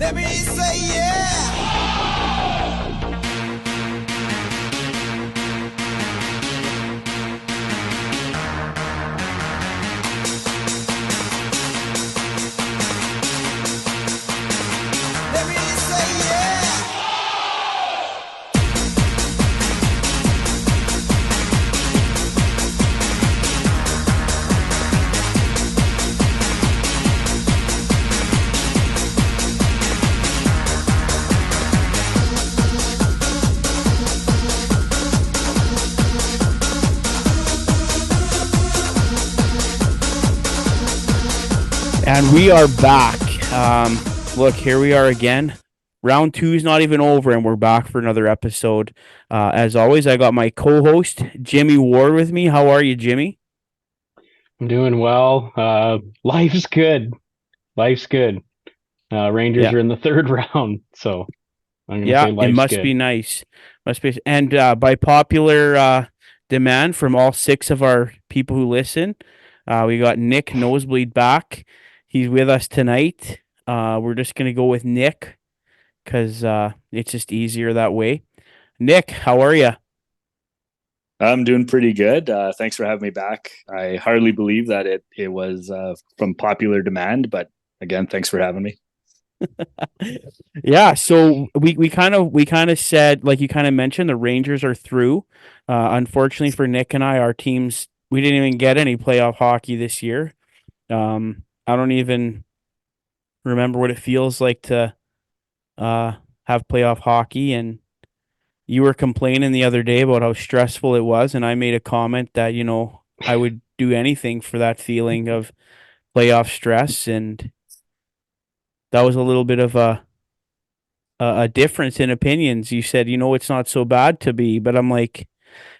Let me say yeah. Let me say yeah. And we are back. Look, here we are again. Round two is not even over, and we're back for another episode. As always, I got my co-host, Jimmy Ward, with me. How are you, Jimmy? I'm doing well. Life's good. Life's good. Rangers Yeah. are in the third round, so I'm going to Yeah, say it life's must good. be nice. Must be. And by popular demand from all six of our people who listen, we got Nick Nosebleed back. He's with us tonight. We're just going to go with Nick because it's just easier that way. Nick, how are you? I'm doing pretty good. Thanks for having me back. I hardly believe that it was from popular demand, but again, thanks for having me. Yeah, so we kind of said, like you kind of mentioned, the Rangers are through. Unfortunately for Nick and I, our teams, we didn't even get any playoff hockey this year. I don't even remember what it feels like to uh have playoff hockey. And you were complaining the other day about how stressful it was, and I made a comment that, I would do anything for that feeling of playoff stress, and that was a little bit of a difference in opinions. You said, it's not so bad to be, but I'm like,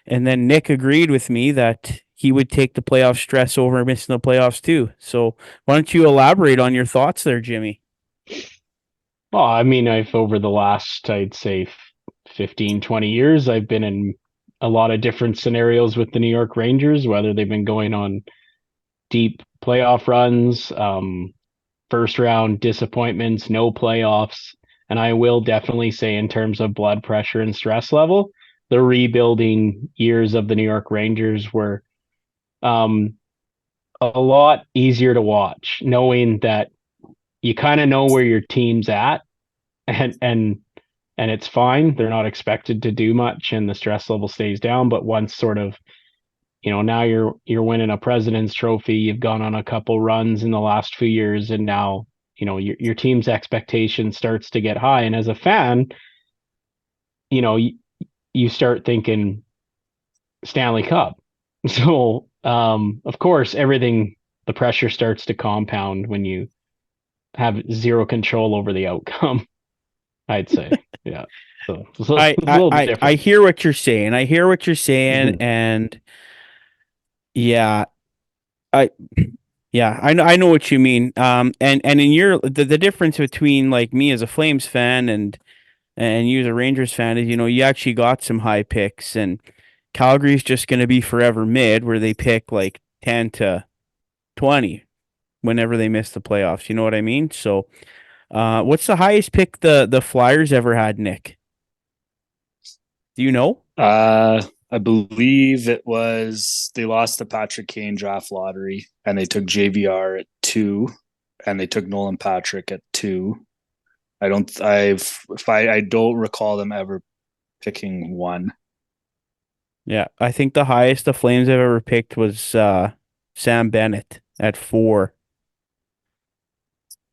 and then Nick agreed with me that he would take the playoff stress over missing the playoffs too. So why don't you elaborate on your thoughts there, Jimmy? Well, I mean, I've over the last, I'd say 15, 20 years, I've been in a lot of different scenarios with the New York Rangers, whether they've been going on deep playoff runs, first round disappointments, no playoffs. And I will definitely say, in terms of blood pressure and stress level, the rebuilding years of the New York Rangers were um, a lot easier to watch, knowing that you kind of know where your team's at, and it's fine. They're not expected to do much, and the stress level stays down. But once sort of, now you're winning a President's Trophy, you've gone on a couple runs in the last few years, and now your team's expectation starts to get high. And as a fan, you start thinking Stanley Cup. So of course, the pressure starts to compound when you have zero control over the outcome. I'd say, yeah. So it's a I, I, little I, I different. hear what you're saying. I hear what you're saying. Mhm. And yeah, I, yeah, I know what you mean. And in the difference between like me as a Flames fan and you as a Rangers fan is, you actually got some high picks, and Calgary's just going to be forever mid, where they pick like 10 to 20 whenever they miss the playoffs. You know what I mean? So, what's the highest pick the Flyers ever had, Nick? Do you know? I believe it was they lost the Patrick Kane draft lottery, and they took JVR at 2, and they took Nolan Patrick at 2. I don't recall them ever picking 1. Yeah, I think the highest the Flames have ever picked was Sam Bennett at 4.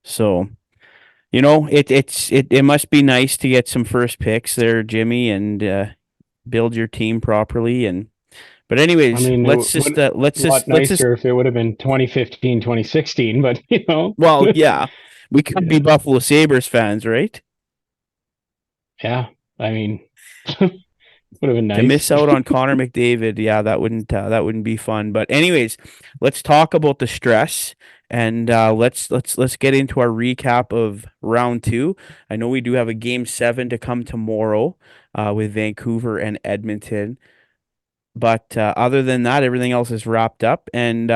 So, it must be nice to get some first picks there, Jimmy, and build your team properly. And but I anyways, mean, it let's would just a lot nicer if it would have been 2015, 2016, but well, yeah, we could be yeah, Buffalo Sabres fans, right? yeah. I mean, would have been To nice. miss out on Connor McDavid, yeah, that wouldn't be fun. But anyways, let's talk about the stress, and let's get into our recap of round two. I know we do have a game seven to come tomorrow, with Vancouver and Edmonton. But other than that, everything else is wrapped up. And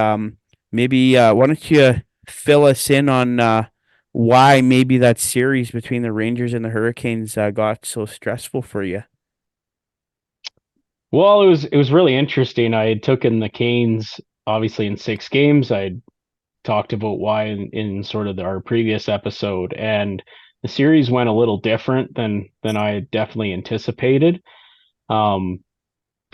maybe why don't you fill us in on why maybe that series between the Rangers and the Hurricanes got so stressful for you. Well, it was really interesting. I had taken the Canes obviously in 6 games. I'd talked about why in sort of our previous episode, and the series went a little different than I had definitely anticipated. Um,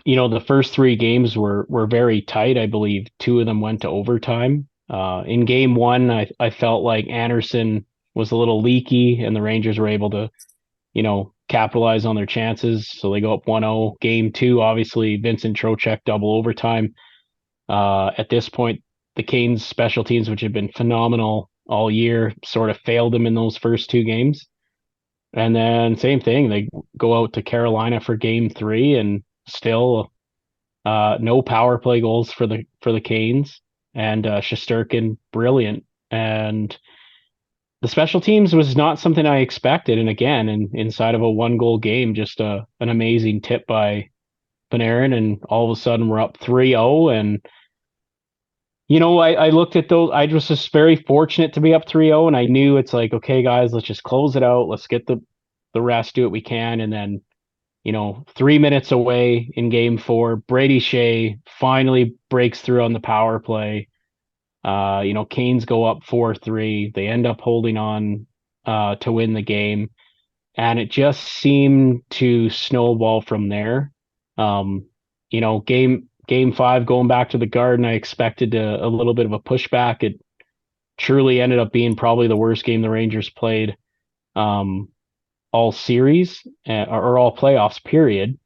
the first 3 games were very tight. I believe 2 of them went to overtime. In game 1, I felt like Anderson was a little leaky, and the Rangers were able to, capitalize on their chances. So they go up 1-0. Game 2, obviously, Vincent Trocheck double overtime. At this point, the Canes special teams, which have been phenomenal all year, sort of failed them in those first 2 games. And then same thing, they go out to Carolina for game 3 and still no power play goals for the Canes, and Shesterkin brilliant. And the special teams was not something I expected. And again, inside of a 1-goal game, just an amazing tip by Panarin, and all of a sudden we're up 3-0. And I looked at those. I was just very fortunate to be up 3-0, and I knew it's like, okay, guys, let's just close it out. Let's get the rest, do what we can. And then, 3 minutes away in game 4, Brady Shea finally breaks through on the power play. Canes go up 4-3. They end up holding on to win the game. And it just seemed to snowball from there. Game 5, going back to the Garden, I expected a little bit of a pushback. It truly ended up being probably the worst game the Rangers played all series or all playoffs, period.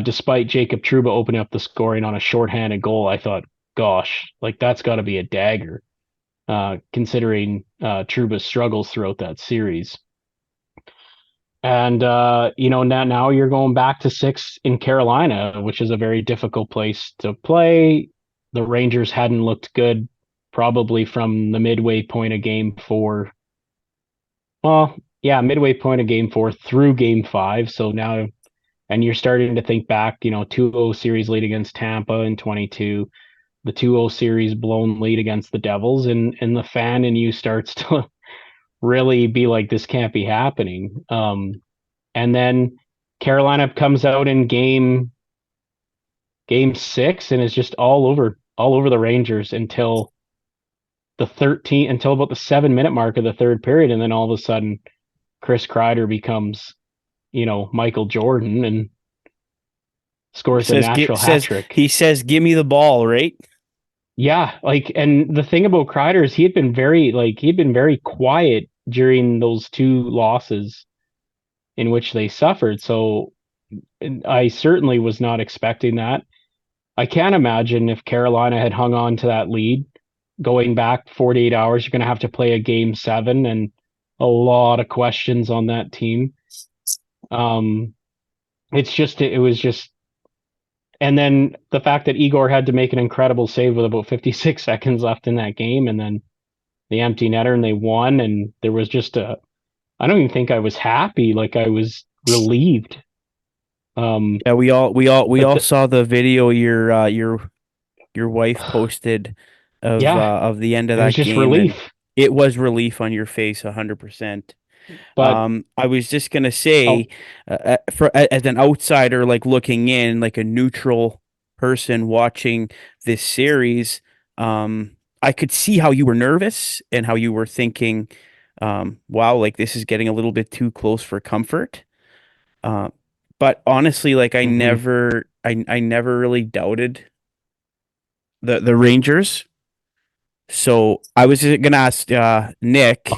Despite Jacob Trouba opening up the scoring on a shorthanded goal, I thought, gosh, like that's got to be a dagger, considering Trouba's struggles throughout that series. And now you're going back to 6 in Carolina, which is a very difficult place to play. The Rangers hadn't looked good probably from the midway point of game 4. Well, yeah, midway point of game 4 through game 5. So now, and you're starting to think back, 2-0 series lead against Tampa in 22, the 2-0 series blown lead against the Devils, and the fan in you starts to really be like, this can't be happening. And then Carolina comes out in game 6 and is just all over the Rangers until about the 7-minute mark of the third period. And then all of a sudden Chris Kreider becomes, Michael Jordan and scores a natural hat trick. He says, "Give me the ball," right? Yeah, and the thing about Kreider is he had been very quiet during those 2 losses in which they suffered. So I certainly was not expecting that. I can't imagine if Carolina had hung on to that lead going back 48 hours, you're going to have to play a game 7 and a lot of questions on that team. It was just, and then the fact that Igor had to make an incredible save with about 56 seconds left in that game, and then the empty netter, and they won. And there was just I don't even think I was happy. Like, I was relieved. Yeah, we all saw the video your wife posted of the end of it was that just game. relief. And it was relief on your face, 100%. But I was just gonna say, as an outsider, like looking in, like a neutral person watching this series, I could see how you were nervous and how you were thinking, wow, like this is getting a little bit too close for comfort. But honestly, like I never really doubted the Rangers. So I was just gonna ask Nick,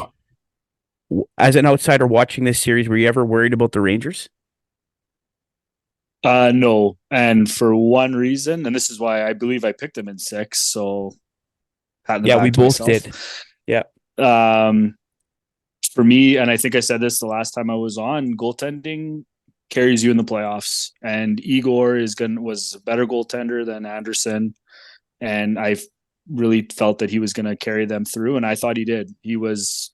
as an outsider watching this series, were you ever worried about the Rangers? No, and for one reason, and this is why I believe I picked them in 6. So, Yeah, we both did. Yeah. For me, and I think I said this the last time I was on, goaltending carries you in the playoffs, and Igor was a better goaltender than Anderson, and I really felt that he was going to carry them through, and I thought he did. He was,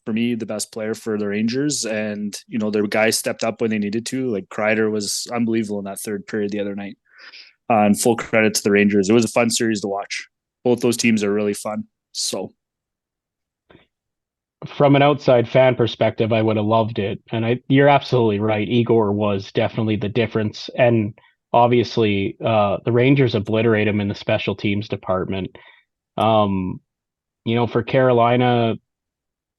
for me, the best player for the Rangers, and their guys stepped up when they needed to. Like Kreider was unbelievable in that third period the other night. And full credit to the Rangers. It was a fun series to watch. Both those teams are really fun. So, from an outside fan perspective, I would have loved it. And you're absolutely right. Igor was definitely the difference. And obviously, the Rangers obliterate him in the special teams department. Um, for Carolina,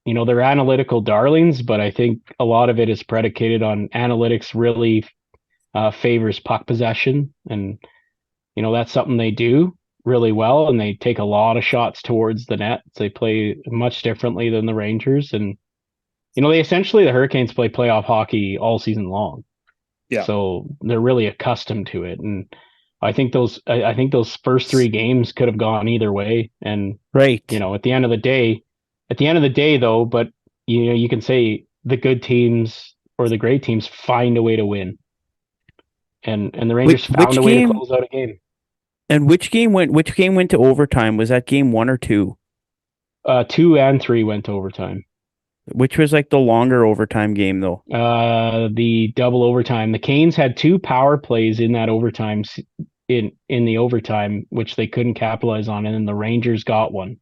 they're analytical darlings, but I think a lot of it is predicated on analytics really favors puck possession. And, that's something they do really well, and they take a lot of shots towards the net. They play much differently than the Rangers. And, the Hurricanes play playoff hockey all season long. Yeah. So they're really accustomed to it. And I think those first three games could have gone either way. And, Right. at the end of the day though, but you can say the good teams or the great teams find a way to win. And the Rangers found a way to close out a game. And which game went to overtime? Was that game 1 or 2? 2 and 3 went to overtime. Which was like the longer overtime game though? The double overtime. The Canes had 2 power plays in that overtime in the overtime, which they couldn't capitalize on, and then the Rangers got one.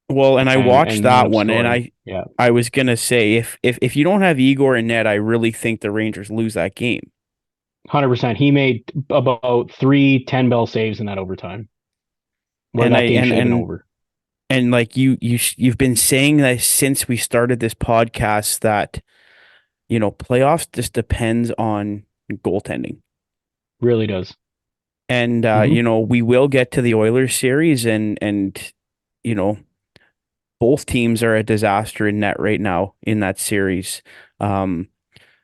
Well, and I watched that one, and I was gonna say if you don't have Igor and net, I really think the Rangers lose that game. 100%. He made about 3 10-bell saves in that overtime. Where that game should have been over. And like you've been saying that since we started this podcast that playoffs just depends on goaltending. Really does. And we will get to the Oilers series, and both teams are a disaster in net right now in that series.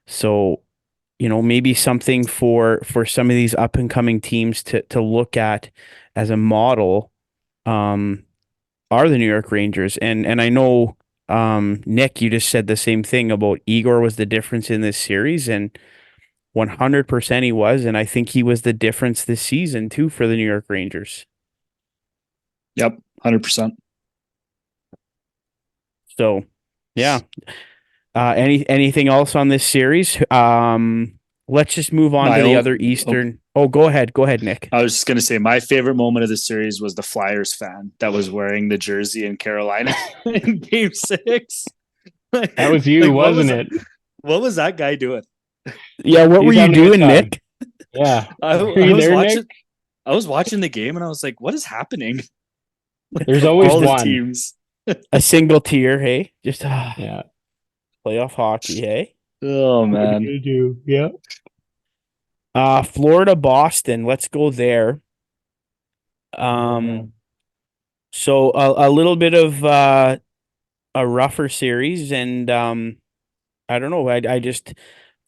So maybe something for some of these up and coming teams to look at as a model are the New York Rangers. And I know Nick, you just said the same thing about Igor was the difference in this series, and 100% he was, and I think he was the difference this season too for the New York Rangers. Yep, 100%. So, yeah. Anything else on this series? Let's just move on to the other Eastern. Oh, go ahead, Nick. I was just gonna say my favorite moment of the series was the Flyers fan that was wearing the jersey in Carolina in Game 6. That was you, wasn't it? What was that guy doing? Yeah, what were you doing, Nick? Yeah, I was watching the game and I was like, "What is happening?" There's always all one. the teams. A single tier, hey? Just yeah. Playoff hockey, hey? Oh man. Yeah. Florida, Boston. Let's go there. So a little bit of a rougher series, and I don't know. I just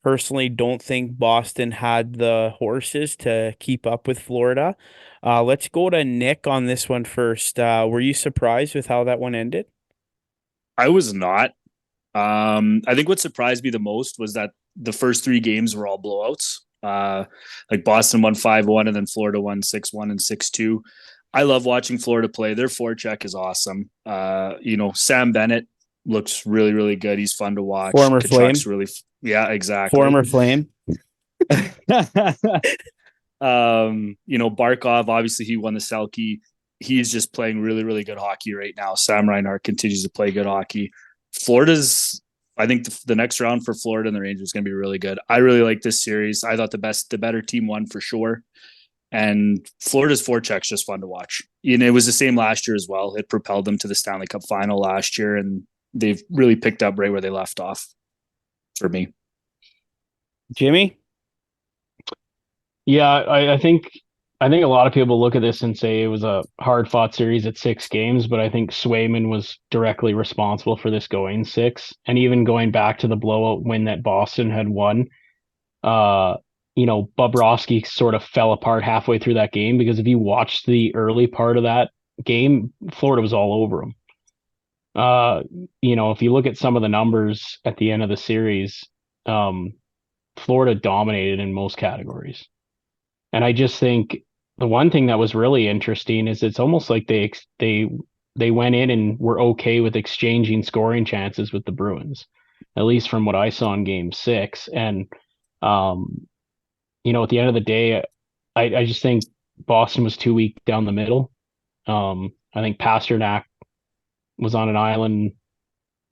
personally don't think Boston had the horses to keep up with Florida. Let's go to Nick on this one first. Were you surprised with how that one ended? I was not. I think what surprised me the most was that the first 3 games were all blowouts. Like Boston won 5-1 and then Florida won 6-1 and 6-2. I love watching Florida play. Their forecheck is awesome. Sam Bennett looks really, really good. He's fun to watch. Former Flame. Yeah, exactly. Former Flame. Barkov, obviously he won the Selke. He's just playing really, really good hockey right now. Sam Reinhart continues to play good hockey. I think the next round for Florida and the Rangers is going to be really good. I really like this series. I thought the better team won for sure. And Florida's forecheck's just fun to watch. It was the same last year as well. It propelled them to the Stanley Cup final last year, and they've really picked up right where they left off for me. Jimmy? Yeah, I think a lot of people look at this and say it was a hard-fought series at 6 games, but I think Swayman was directly responsible for this going 6. And even going back to the blowout win that Boston had won, Bobrovsky sort of fell apart halfway through that game, because if you watched the early part of that game, Florida was all over him. If you look at some of the numbers at the end of the series, Florida dominated in most categories. And I just think the one thing that was really interesting is it's almost like they went in and were okay with exchanging scoring chances with the Bruins, at least from what I saw in Game 6. And at the end of the day, I just think Boston was too weak down the middle. I think Pasternak was on an island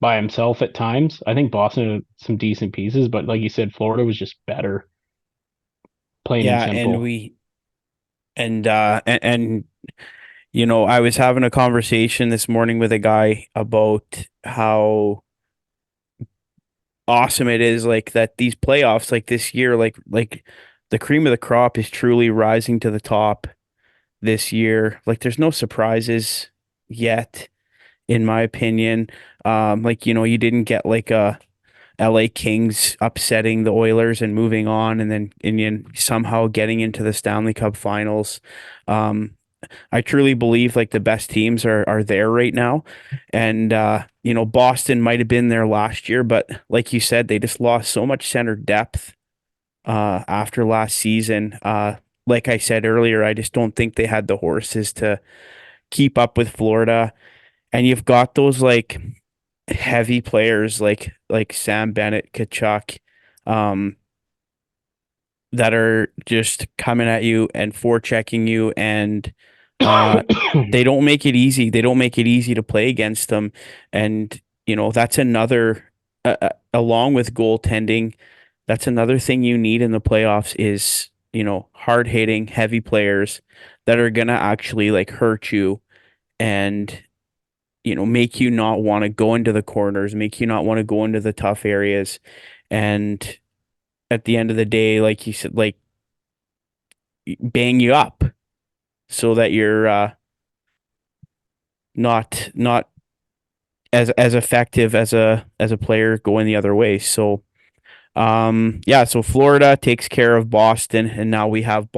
by himself at times. I think Boston had some decent pieces, but like you said, Florida was just better, plain and Yeah, and simple. we and you know, I was having a conversation this morning with a guy about how awesome it is, like that these playoffs, like this year, like the cream of the crop is truly rising to the top this year. Like there's no surprises yet, in my opinion. Like, you know, you didn't get like a LA Kings upsetting the Oilers and moving on, and then somehow getting into the Stanley Cup Finals. Um, I truly believe like the best teams are there right now. And you know, Boston might have been there last year, but like you said, they just lost so much center depth after last season. Like I said earlier, I just don't think they had the horses to keep up with Florida. And you've got those like heavy players like Sam Bennett, Kachuk, um, that are just coming at you and forechecking you, and uh they don't make it easy. They don't make it easy to play against them. And you know, that's another along with goaltending, that's another thing you need in the playoffs is, you know, hard hitting, heavy players that are gonna actually like hurt you and, you know, make you not want to go into the corners, make you not want to go into the tough areas. And at the end of the day, like you said, like bang you up so that you're not as effective as a player going the other way. So yeah, so Florida takes care of Boston, and now we have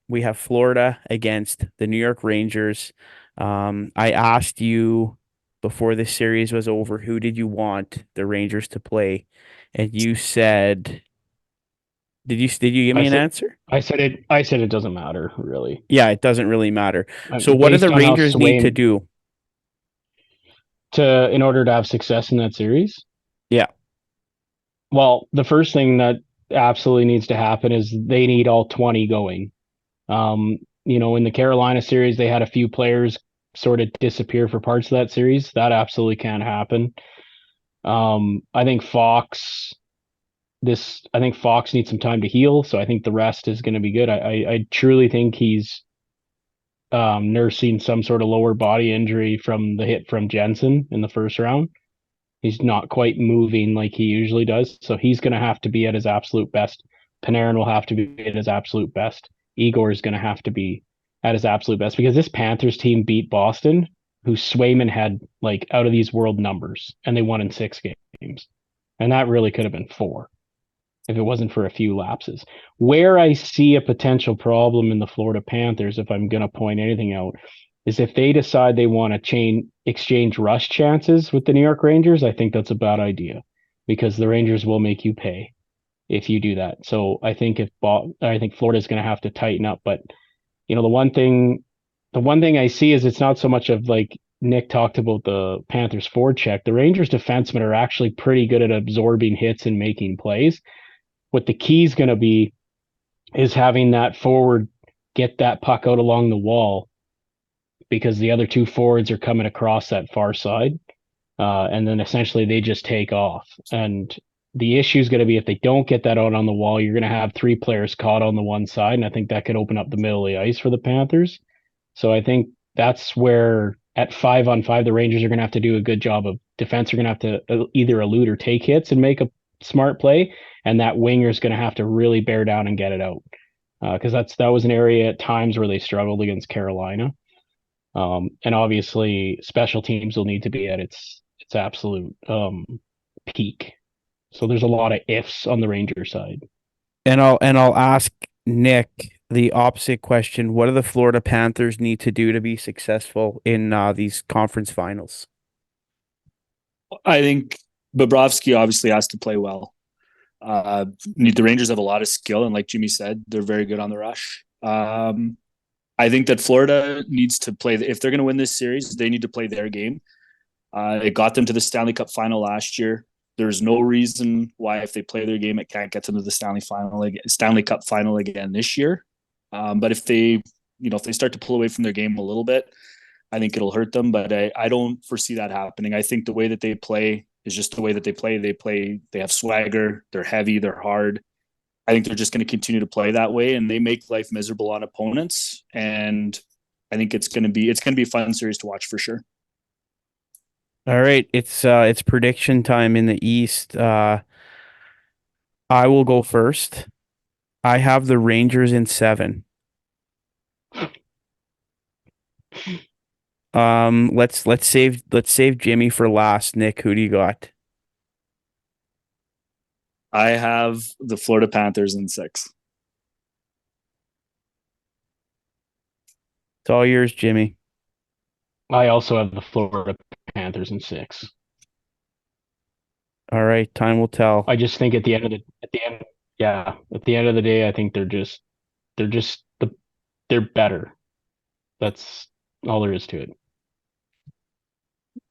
we have Florida against the New York Rangers. I asked you before this series was over, who did you want the Rangers to play? And you said, did you give I me an said, answer? I said it doesn't matter really. Yeah, it doesn't really matter. So what do Based the on how Rangers need to Swain do? in order to have success in that series. Yeah. Well, the first thing that absolutely needs to happen is they need all 20 going. In the Carolina series, they had a few players sort of disappear for parts of that series. That absolutely can't happen. I think Fox needs some time to heal, so I think the rest is going to be good. I truly think he's nursing some sort of lower body injury from the hit from Jensen in the first round. He's not quite moving like he usually does, so he's going to have to be at his absolute best. Panarin will have to be at his absolute best. Igor is going to have to be at his absolute best because this Panthers team beat Boston, who Swayman had like out of these world numbers, and they won in 6 games. And that really could have been 4 if it wasn't for a few lapses. Where I see a potential problem in the Florida Panthers, if I'm going to point anything out, is if they decide they want to exchange rush chances with the New York Rangers. I think that's a bad idea because the Rangers will make you pay if you do that. So I think Florida's going to have to tighten up. But the one thing I see is it's not so much of like Nick talked about the Panthers forecheck. The Rangers defensemen are actually pretty good at absorbing hits and making plays. What the key is going to be is having that forward get that puck out along the wall because the other 2 forwards are coming across that far side. And then essentially they just take off. And the issue is going to be if they don't get that out on the wall, you're going to have 3 players caught on the one side. And I think that could open up the middle of the ice for the Panthers. So I think that's where at 5-on-5, the Rangers are going to have to do a good job of defense. Are going to have to either elude or take hits and make a smart play. And that winger is going to have to really bear down and get it out. Because that was an area at times where they struggled against Carolina. And obviously special teams will need to be at its absolute peak. So there's a lot of ifs on the Ranger side. And I'll ask Nick the opposite question. What do the Florida Panthers need to do to be successful in these conference finals? I think Bobrovsky obviously has to play well. The Rangers have a lot of skill, and like Jimmy said, they're very good on the rush. I think that Florida needs to play. If they're going to win this series, they need to play their game. It got them to the Stanley Cup final last year. There's no reason why, if they play their game, it can't get them to the Stanley Cup final again this year. But if they start to pull away from their game a little bit, I think it'll hurt them, but I don't foresee that happening. I think the way that they play is just the way that they play. They have swagger, they're heavy, they're hard. I think they're just going to continue to play that way, and they make life miserable on opponents. And I think it's going to be a fun series to watch for sure. All right, it's prediction time in the East. I will go first. I have the Rangers in 7. Let's save Jimmy for last. Nick, who do you got? I have the Florida Panthers in 6. It's all yours, Jimmy. I also have the Florida Panthers in 6. All right, time will tell. I just think at the end of the day, I think they're better. That's all there is to it.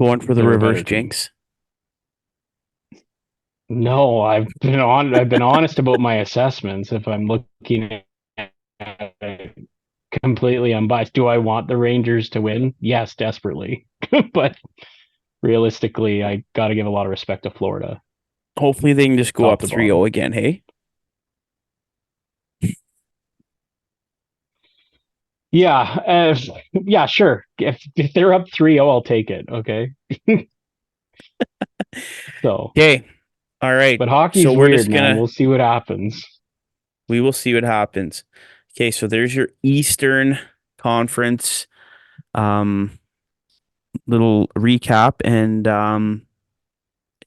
Going for the They're a reverse better team. jinx. No, I've been honest about my assessments. If I'm looking at it completely unbiased, do I want the Rangers to win? Yes, desperately. But realistically, I got to give a lot of respect to Florida. Hopefully they can just go Top up to 3-0 again, hey? Yeah, yeah, sure. If they're up 3-0, I'll take it. Okay. So, Okay. All right. but hockey's So we're weird, just man. gonna We'll see what happens. we will see what happens. Okay, so there's your Eastern Conference little recap, and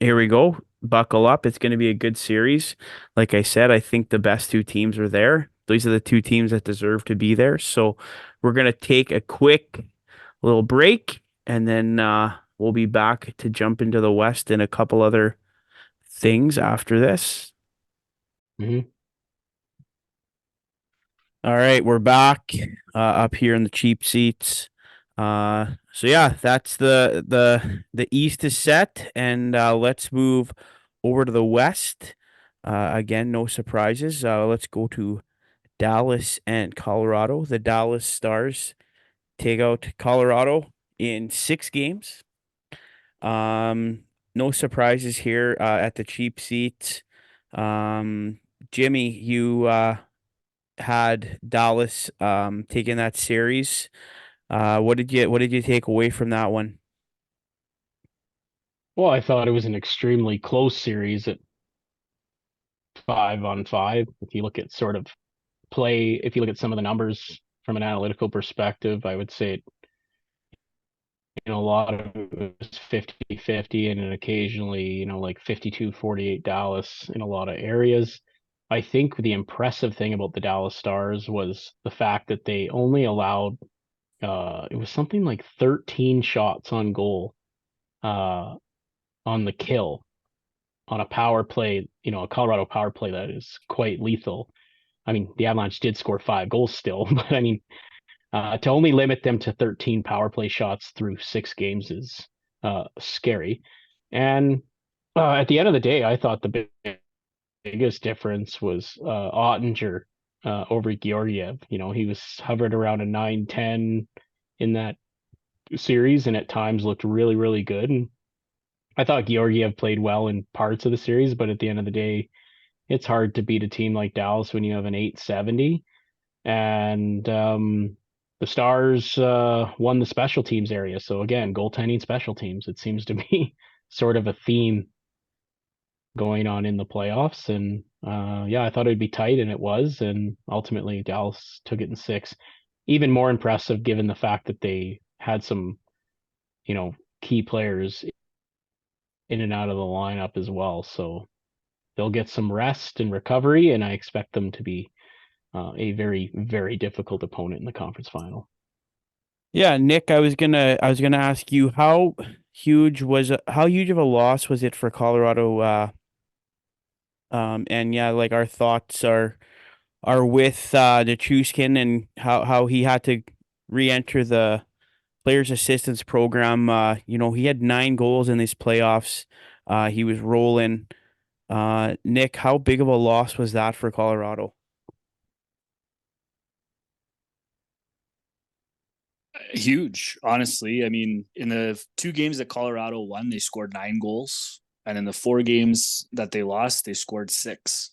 here we go. Buckle up. It's going to be a good series. Like I said, I think the best 2 teams are there. These are the 2 teams that deserve to be there. So we're going to take a quick little break, and then we'll be back to jump into the West and a couple other things after this. Mhm. All right, we're back up here in the cheap seats. So yeah, that's the East is set, and let's move over to the West. Again, no surprises. Let's go to Dallas and Colorado. The Dallas Stars take out Colorado in 6 games. No surprises here at the cheap seats. Jimmy, you had Dallas taking that series. What did you take away from that one? Well, I thought it was an extremely close series at 5-on-5. If you look at if you look at some of the numbers from an analytical perspective, I would say a lot of it was 50-50 and then occasionally, like 52-48 Dallas in a lot of areas. I think the impressive thing about the Dallas Stars was the fact that they only allowed it was something like 13 shots on goal on the kill on a power play, a Colorado power play that is quite lethal. I mean, the Avalanche did score 5 goals still, but I mean, to only limit them to 13 power play shots through 6 games is scary. And at the end of the day, I thought the biggest difference was Ottinger over Georgiev. He was hovered around a 9-10 in that series and at times looked really, really good. And I thought Georgiev played well in parts of the series, but at the end of the day, it's hard to beat a team like Dallas when you have an 870. And the Stars won the special teams area. So again, goaltending special teams. It seems to be sort of a theme going on in the playoffs. And yeah, I thought it'd be tight, and it was. And ultimately, Dallas took it in 6. Even more impressive given the fact that they had some, key players in and out of the lineup as well. So they'll get some rest and recovery, and I expect them to be a very, very difficult opponent in the conference final. Yeah, Nick, I was gonna ask you how huge of a loss was it for Colorado? And yeah, like our thoughts are with the Chuskin and how he had to re-enter the players assistance program. He had 9 goals in these playoffs. He was rolling. Nick, how big of a loss was that for Colorado? Huge, honestly. I mean, in the 2 games that Colorado won, they scored 9 goals. And in the 4 games that they lost, they scored 6.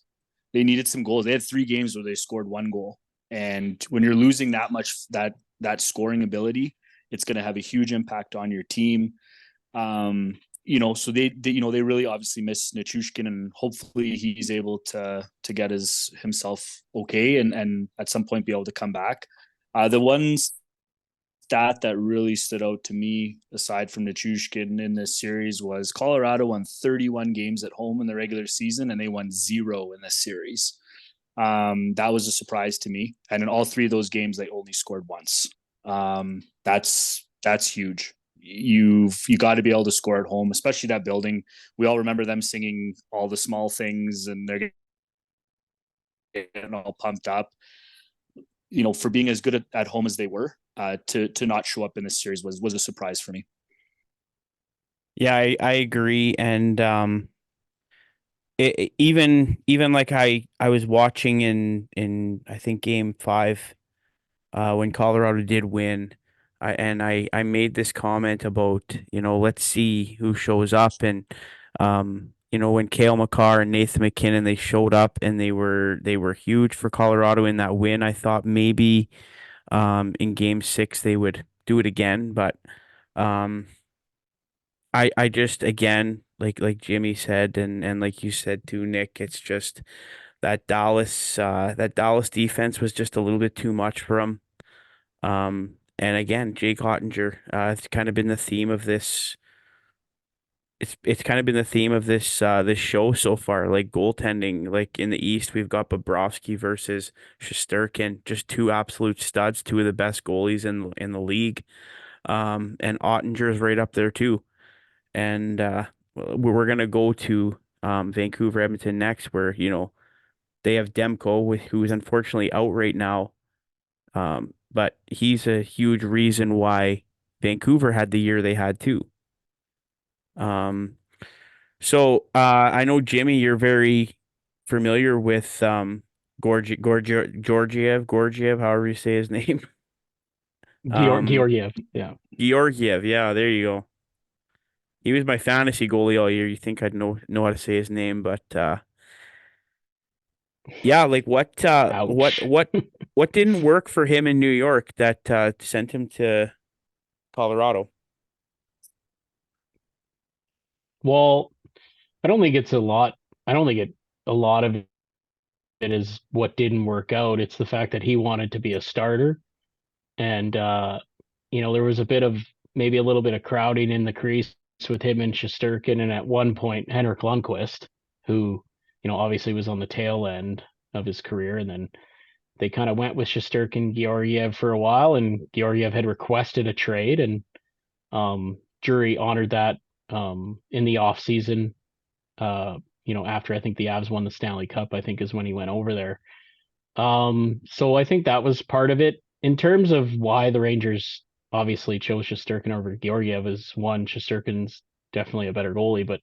They needed some goals. They had 3 games where they scored 1 goal. And when you're losing that much, that scoring ability, it's going to have a huge impact on your team. So they really obviously miss Nichushkin, and hopefully he's able to get himself okay, and at some point be able to come back. The one stat that really stood out to me, aside from Nichushkin in this series, was Colorado won 31 games at home in the regular season, and they won 0 in this series. That was a surprise to me. And in all 3 of those games, they only scored once. That's huge. You got to be able to score at home, especially that building. We all remember them singing all the small things, and they're getting all pumped up. For being as good at home as they were, to not show up in this series was a surprise for me. Yeah, I agree. And even like I was watching in I think game 5 when Colorado did win. I made this comment about, let's see who shows up. And when Cale Makar and Nathan McKinnon, they showed up, and they were huge for Colorado in that win. I thought maybe in game 6 they would do it again, but um I just, again, like Jimmy said, and like you said too, Nick, it's just that Dallas defense was just a little bit too much for him. And again, Jake Ottinger, it's kind of been the theme of this. It's kind of been the theme of this show so far. Like goaltending, like in the East, we've got Bobrovsky versus Shesterkin, just two absolute studs, two of the best goalies in the league. And Ottinger's right up there too. And we're gonna go to Vancouver, Edmonton next, where they have Demko, who is unfortunately out right now. But he's a huge reason why Vancouver had the year they had too. Um, I know, Jimmy, you're very familiar with Georgiev, however you say his name. Um, Georgiev, yeah. Georgiev, yeah, there you go. He was my fantasy goalie all year. You think I'd know how to say his name, but yeah, like what Ouch. what didn't work for him in New York that sent him to Colorado? Well, I don't think it's a lot. I don't think a lot of it is what didn't work out. It's the fact that he wanted to be a starter, and there was maybe a little bit of crowding in the crease with him and Shesterkin, and at one point Henrik Lundqvist, who obviously was on the tail end of his career, and then they kind of went with Shesterkin Georgiev for a while, and Georgiev had requested a trade, and Drury honored that in the off season. After I think the Avs won the Stanley Cup, I think is when he went over there. So I think that was part of it. In terms of why the Rangers obviously chose Shesterkin over Georgiev, is one, Shesterkin's definitely a better goalie, but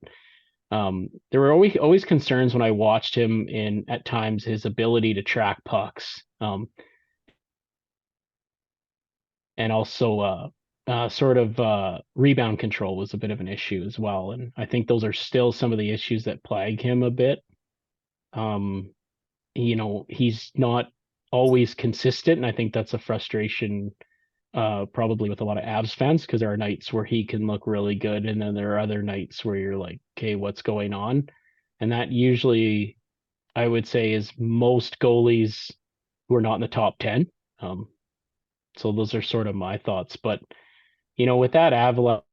there were always concerns when I watched him in at times his ability to track pucks, and also sort of rebound control was a bit of an issue as well. And I think those are still some of the issues that plague him a bit. He's not always consistent, and I think that's a frustration probably with a lot of Avs fans, because there are nights where he can look really good, and then there are other nights where you're like, okay, what's going on? And that usually, I would say, is most goalies who are not in the top 10. So those are sort of my thoughts. But with that Avalanche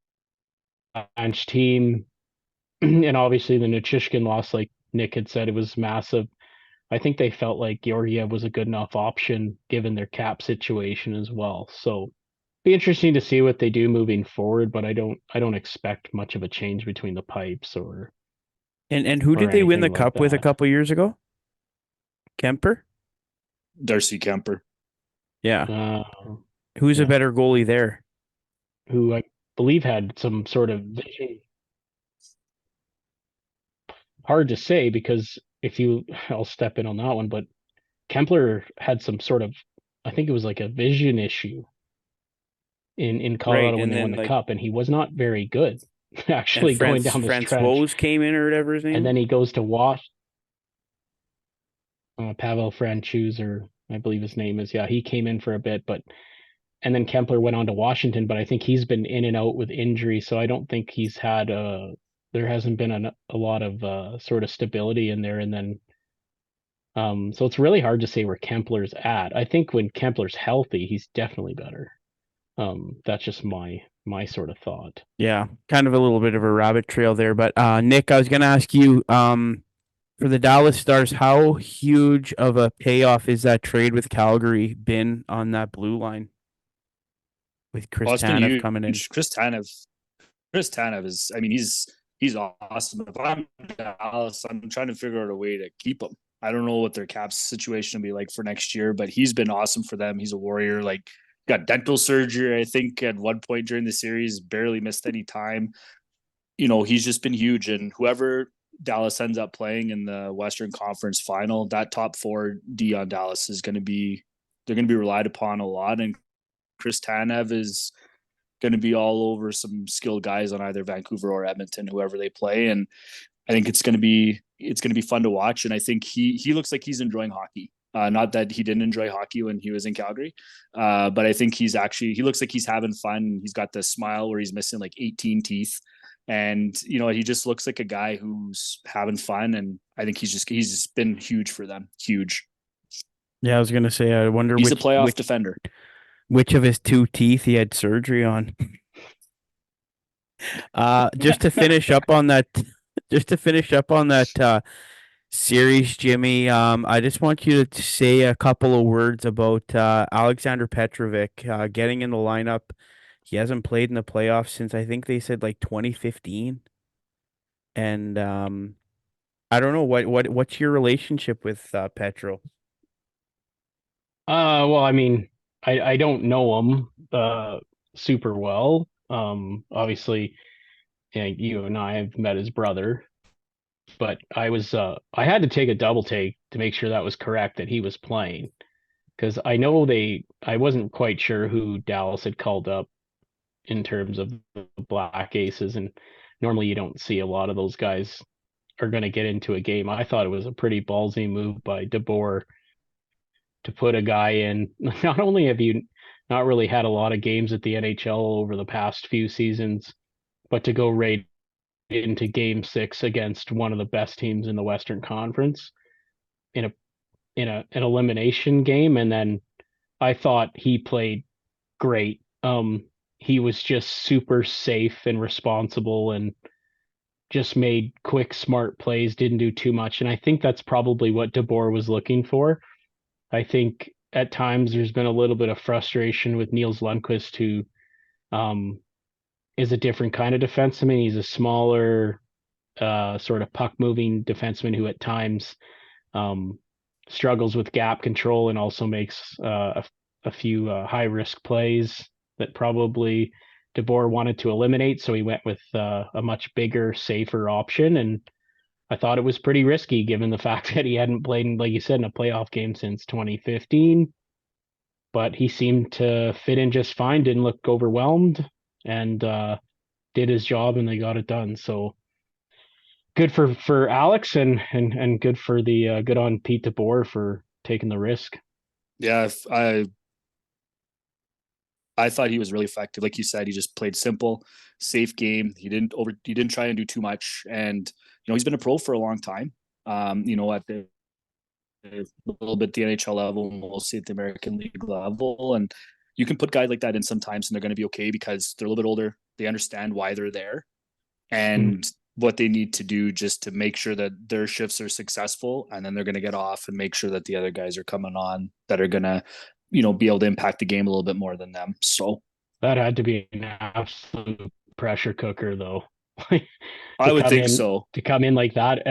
team, and obviously the Nichushkin loss, like Nick had said, it was massive. I think they felt like Georgiev was a good enough option given their cap situation as well. So be interesting to see what they do moving forward, but I don't expect much of a change between the pipes And who or did they win the anything like cup with a that. couple years ago? Kemper? Darcy Kemper. Yeah. Who's a Yeah, better goalie there? who I believe had some sort of vision. Hard to say, because I'll step in on that one, but Kempler had some sort of, I think it was like a vision issue. in Colorado Right, when and they won then the like cup, and he was not very good and actually going down the stretch. Francois came in or whatever his And name. then he goes to Pavel Francouz, or I believe his name is. Yeah, he came in for a bit, but and then Kempler went on to Washington, but I think he's been in and out with injury, so I don't think he's had there hasn't been a lot of sort of stability in there. And then so it's really hard to say where Kempler's at. I think when Kempler's healthy, he's definitely better. That's just my sort of thought. Yeah, kind of a little bit of a rabbit trail there, but Nick, I was gonna ask you, for the Dallas Stars, how huge of a payoff is that trade with Calgary been on that blue line with Chris Well, it's been Tanev coming in? huge. Chris Tanev is. I mean, he's awesome. If I'm Dallas, I'm trying to figure out a way to keep him. I don't know what their cap situation will be like for next year, but he's been awesome for them. He's a warrior. Like, got dental surgery, I think, at one point during the series. Barely missed any time. He's just been huge. And whoever Dallas ends up playing in the Western Conference Final, that top four D on Dallas is going to be they're going to be relied upon a lot. And Chris Tanev is going to be all over some skilled guys on either Vancouver or Edmonton, whoever they play. And I think it's going to be fun to watch. And I think he looks like he's enjoying hockey. Not that he didn't enjoy hockey when he was in Calgary, but I think he looks like he's having fun. He's got the smile where he's missing like 18 teeth. And he just looks like a guy who's having fun, and I think he's just been huge for them. Huge. Yeah, I was gonna say, I wonder He's a playoff defender. Which of his two teeth he had surgery on. Just to finish up on that, series, Jimmy. I just want you to say a couple of words about Alexander Petrovic getting in the lineup. He hasn't played in the playoffs since I think they said like 2015. And I don't know what's your relationship with Petro? Well, I mean, I don't know him super well. Obviously, yeah, you and I have met his brother, but I had to take a double take to make sure that was correct that he was playing, because I wasn't quite sure who Dallas had called up in terms of the Black Aces, and normally you don't see a lot of those guys are going to get into a game. I thought it was a pretty ballsy move by DeBoer to put a guy in. Not only have you not really had a lot of games at the NHL over the past few seasons, but to go right into game 6 against one of the best teams in the Western Conference in an elimination game. And then I thought he played great. He was just super safe and responsible and just made quick, smart plays, didn't do too much. And I think that's probably what DeBoer was looking for. I think at times there's been a little bit of frustration with Niels Lundqvist, who is a different kind of defenseman. He's a smaller, sort of puck-moving defenseman who at times struggles with gap control and also makes a few high-risk plays that probably DeBoer wanted to eliminate. So he went with a much bigger, safer option. And I thought it was pretty risky given the fact that he hadn't played, like you said, in a playoff game since 2015. But he seemed to fit in just fine, didn't look overwhelmed, and did his job, and they got it done. So good for Alex, and good for the good on Pete DeBoer for taking the risk. Yeah, I thought he was really effective. Like you said, he just played simple, safe game. He didn't try and do too much. And he's been a pro for a long time. At the a little bit the NHL level, mostly at the American League level. And you can put guys like that in sometimes and they're going to be okay because they're a little bit older. They understand why they're there and what they need to do just to make sure that their shifts are successful. And then they're going to get off and make sure that the other guys are coming on that are going to, be able to impact the game a little bit more than them. So that had to be an absolute pressure cooker, though. I would think so. To come in like that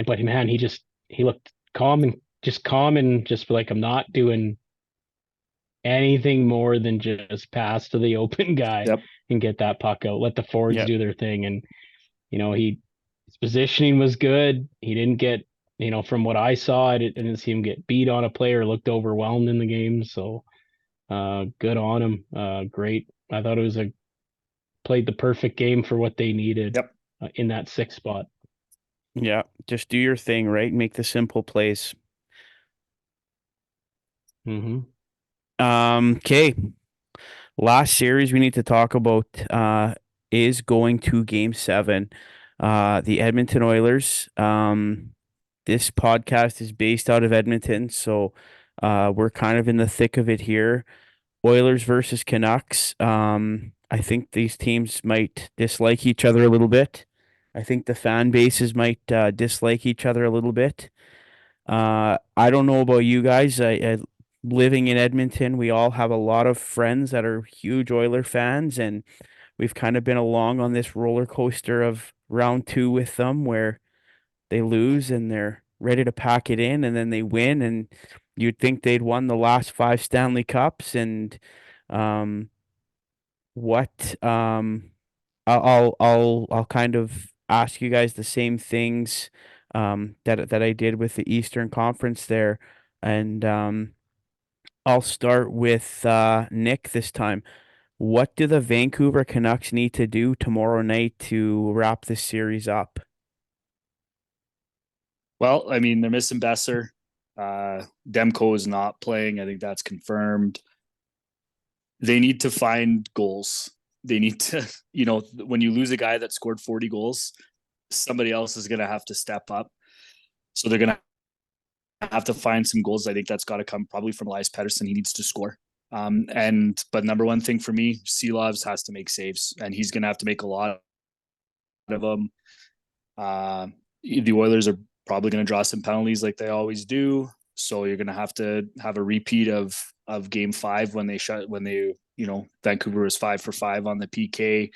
but man, he looked calm and just like, I'm not doing anything more than just pass to the open guy and get that puck out. Let the forwards do their thing. And his positioning was good. He didn't get, from what I saw, I didn't see him get beat on a play or looked overwhelmed in the game. So good on him. Great I thought it was played the perfect game for what they needed Yep. in that sixth spot. Yeah, just do your thing, right? Make the simple plays. Mm-hmm. Okay. Last series we need to talk about is going to Game 7. The Edmonton Oilers. This podcast is based out of Edmonton, so we're kind of in the thick of it here. Oilers versus Canucks. I think these teams might dislike each other a little bit. I think the fan bases might dislike each other a little bit. I don't know about you guys. I living in Edmonton, we all have a lot of friends that are huge Oiler fans, and we've kind of been along on this roller coaster of round two with them, where they lose and they're ready to pack it in, and then they win, and you'd think they'd won the last five Stanley Cups, and um, what I'll kind of ask you guys the same things that I did with the Eastern Conference there, and I'll start with Nick this time. What do the Vancouver Canucks need to do tomorrow night to wrap this series up? Well, I mean, they're missing Besser. Demko is not playing. I think that's confirmed. They need to find goals. They need to, when you lose a guy that scored 40 goals, somebody else is going to have to step up. So they're going to have to find some goals. I think that's got to come probably from Elias Pettersson. He needs to score. But number one thing for me, Seelovs has to make saves, and he's going to have to make a lot of them. The Oilers are probably going to draw some penalties like they always do. So you're going to have a repeat of game 5 when Vancouver was 5 for 5 on the PK,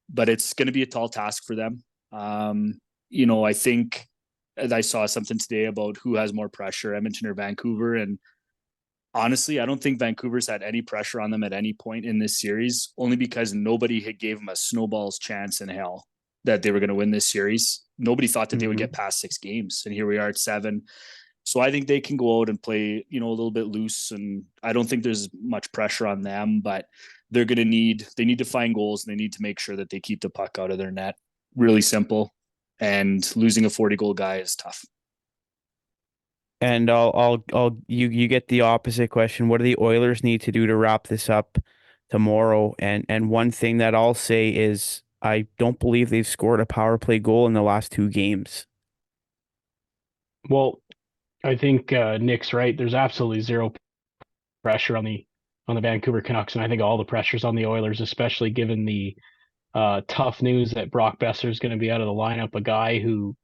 but it's going to be a tall task for them. I think I saw something today about who has more pressure, Edmonton or Vancouver. And honestly, I don't think Vancouver's had any pressure on them at any point in this series, only because nobody had gave them a snowball's chance in hell that they were going to win this series. Nobody thought that they would get past 6 games, and here we are at 7. So I think they can go out and play, a little bit loose, and I don't think there's much pressure on them, but they need to find goals, and they need to make sure that they keep the puck out of their net. Really simple. And losing a 40-goal guy is tough. And you get the opposite question. What do the Oilers need to do to wrap this up tomorrow? And one thing that I'll say is I don't believe they've scored a power play goal in the last 2 games. Well, I think Nick's right. There's absolutely zero pressure on the Vancouver Canucks, and I think all the pressure's on the Oilers, especially given the tough news that Brock Besser is going to be out of the lineup, a guy who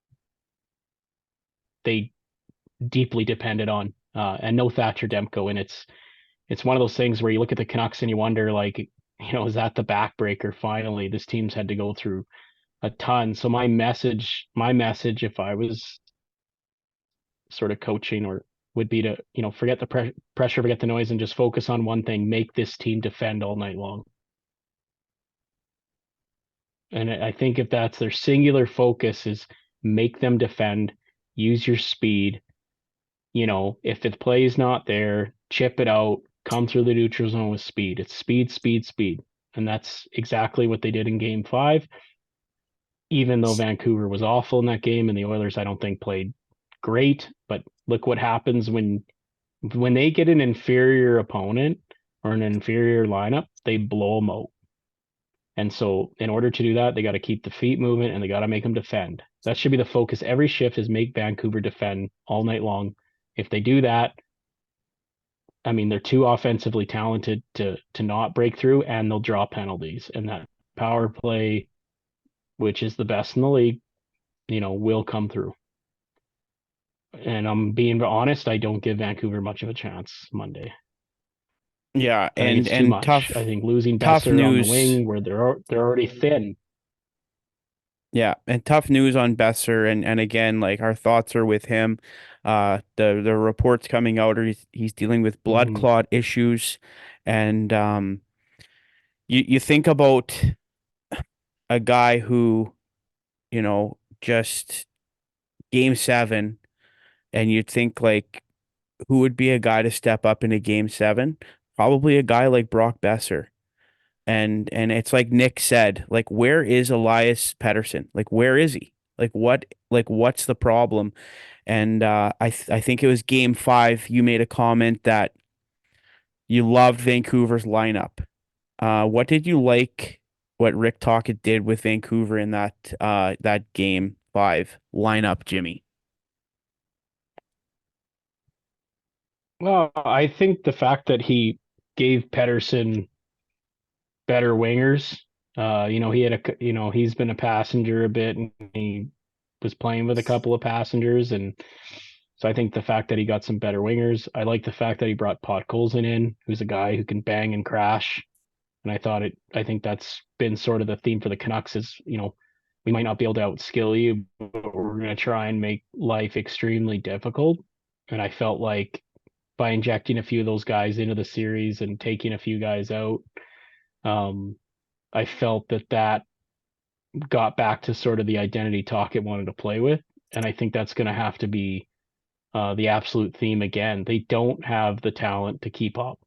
they deeply depended on, and no Thatcher Demko. And it's one of those things where you look at the Canucks and you wonder, like, is that the backbreaker? Finally, this team's had to go through a ton. So my message, if I was sort of coaching, or would be to, forget the pressure, forget the noise, and just focus on one thing: make this team defend all night long. And I think if that's their singular focus, is make them defend, use your speed. If the play is not there, chip it out, come through the neutral zone with speed. It's speed, speed, speed. And that's exactly what they did in game 5. Even though Vancouver was awful in that game, and the Oilers, I don't think, played great. But look what happens when they get an inferior opponent or an inferior lineup, they blow them out. And so in order to do that, they got to keep the feet moving, and they got to make them defend. That should be the focus. Every shift is make Vancouver defend all night long. If they do that, I mean, they're too offensively talented to not break through, and they'll draw penalties. And that power play, which is the best in the league, will come through. And I'm being honest, I don't give Vancouver much of a chance Monday. Yeah, I think it's too much. I think losing Besser on the wing, where they're already thin. Yeah, and tough news on Besser, and again, like, our thoughts are with him. The reports coming out are he's dealing with blood clot issues, and you think about a guy who, just game 7, and you'd think, like, who would be a guy to step up into game 7? Probably a guy like Brock Besser. And it's like Nick said, like, where is Elias Pettersson? Like, where is he? What's the problem? And I think it was game 5. You made a comment that you loved Vancouver's lineup. What did you like what Rick Tocchet did with Vancouver in that game 5 lineup, Jimmy? Well, I think the fact that he gave Pedersen better wingers, he had he's been a passenger a bit, and he was playing with a couple of passengers, and so I think the fact that he got some better wingers. I like the fact that he brought Podkolzin in, who's a guy who can bang and crash. And I think that's been sort of the theme for the Canucks is, we might not be able to outskill you, but we're going to try and make life extremely difficult. And I felt like by injecting a few of those guys into the series and taking a few guys out, I felt that got back to sort of the identity Tocchet wanted to play with. And I think that's going to have to be the absolute theme again. They don't have the talent to keep up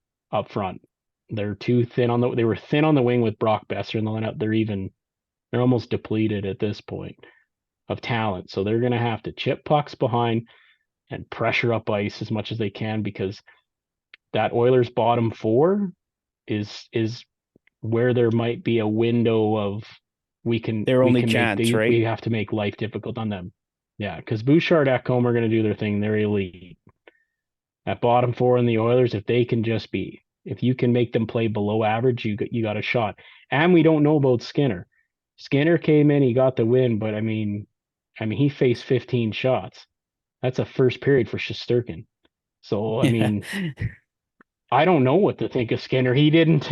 front. They're too thin they were thin on the wing with Brock Besser in the lineup. They're almost depleted at this point of talent. So they're going to have to chip pucks behind and pressure up ice as much as they can, because that Oilers bottom 4 is where there might be a window of Their only chance, right? we have to make life difficult on them. Yeah, because Bouchard, Ekholm are going to do their thing. They're elite. At bottom 4 in the Oilers, if you can make them play below average, you got a shot. And we don't know about Skinner. Skinner came in, he got the win, but I mean, he faced 15 shots. That's a first period for Shesterkin. So I mean, I don't know what to think of Skinner. He didn't.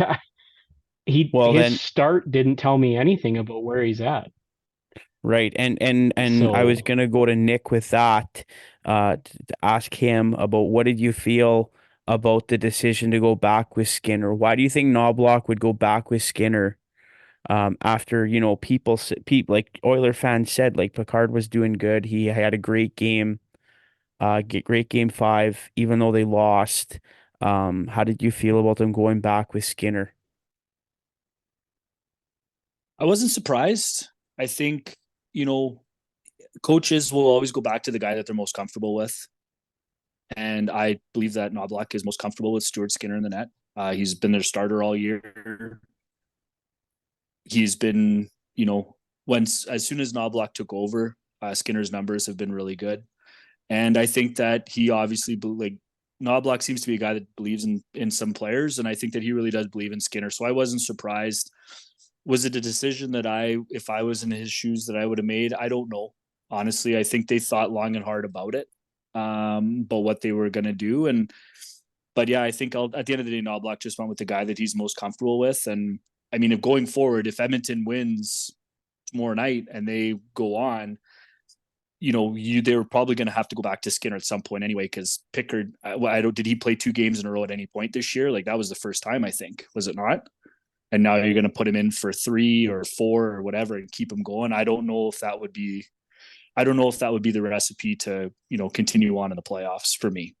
His start didn't tell me anything about where he's at. Right. And I was gonna go to Nick with that, to ask him about what did you feel about the decision to go back with Skinner? Why do you think Knobloch would go back with Skinner? After, people like Oiler fans said, like, Picard was doing good. He had a great game, great game 5, even though they lost. How did you feel about them going back with Skinner? I wasn't surprised. I think, coaches will always go back to the guy that they're most comfortable with. And I believe that Knobloch is most comfortable with Stuart Skinner in the net. He's been their starter all year. He's been, as soon as Knobloch took over, Skinner's numbers have been really good. And I think that he obviously, Knobloch seems to be a guy that believes in some players. And I think that he really does believe in Skinner. So I wasn't surprised. Was it a decision that if I was in his shoes, that I would have made? I don't know. Honestly, I think they thought long and hard about it, but what they were going to do. But yeah, I think at the end of the day, Knobloch just went with the guy that he's most comfortable with. And I mean, if going forward, if Edmonton wins tomorrow night and they go on, they were probably going to have to go back to Skinner at some point anyway, because Pickard, did he play 2 games in a row at any point this year? Like, that was the first time, I think, was it not? And now you're going to put him in for 3 or 4 or whatever and keep him going. I don't know if that would be the recipe to, continue on in the playoffs for me.